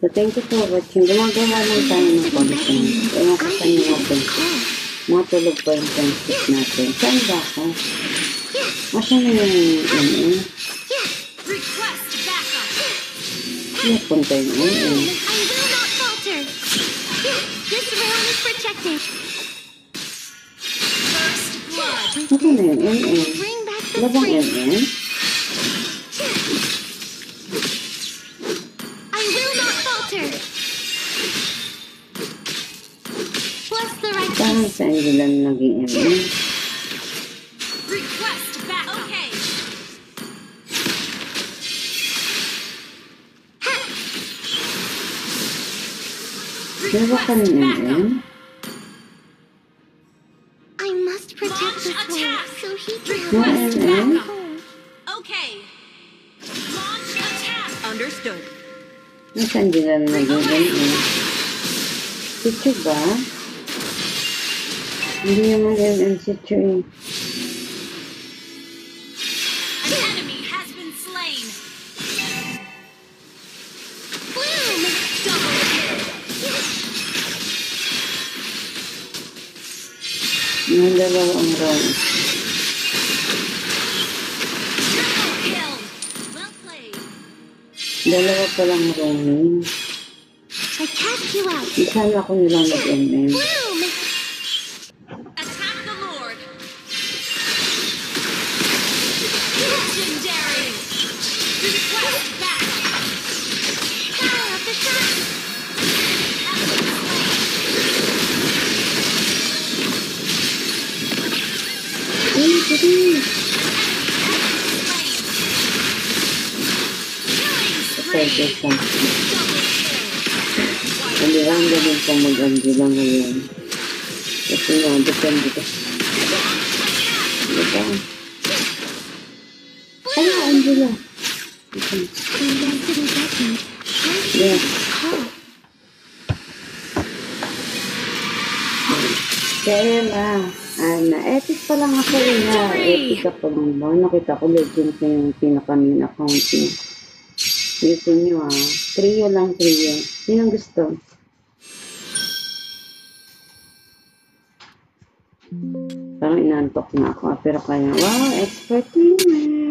So, thank you for watching. Gumagawa lang tayo ng content. Ewan ko saan yung natin. Matulog pa yung friendship natin. Saan ba ako? Asan na yung punta yung I will not falter. This realm is protected. First blood. Ano na yun? Bring back the Labang spring. I will not falter. Bless the Saan righteous. sa Angelan naging Request back. Okay. Diba ka ng I must protect this world so he can Request back. Okay. Launch attack. Understood. Sa Angelan naging si Chu ba? Hindi naman yung si Chu eh. An enemy has been slain. Boom! Double kill. Yung dalawang round. Triple kill. Well played. Dalawa pa lang roaming. I cast you out. Isa na ako nilang mag-MM. Boom! Attack the Lord. Legendary. Request back. Power of the shrine. Pwede sa hindi lang ganun pang mag-Angela ngayon. Kasi nga, depende ka. Diba? Ano, Angela? Yes. Kaya na, na-epic pa lang ako epic ako lang ba? Nakita ko legend na yung pinaka-main accounting. Yusin nyo trio lang, trio. Sinong gusto? Parang inantok na ako. Pero kaya, wow, expert yun.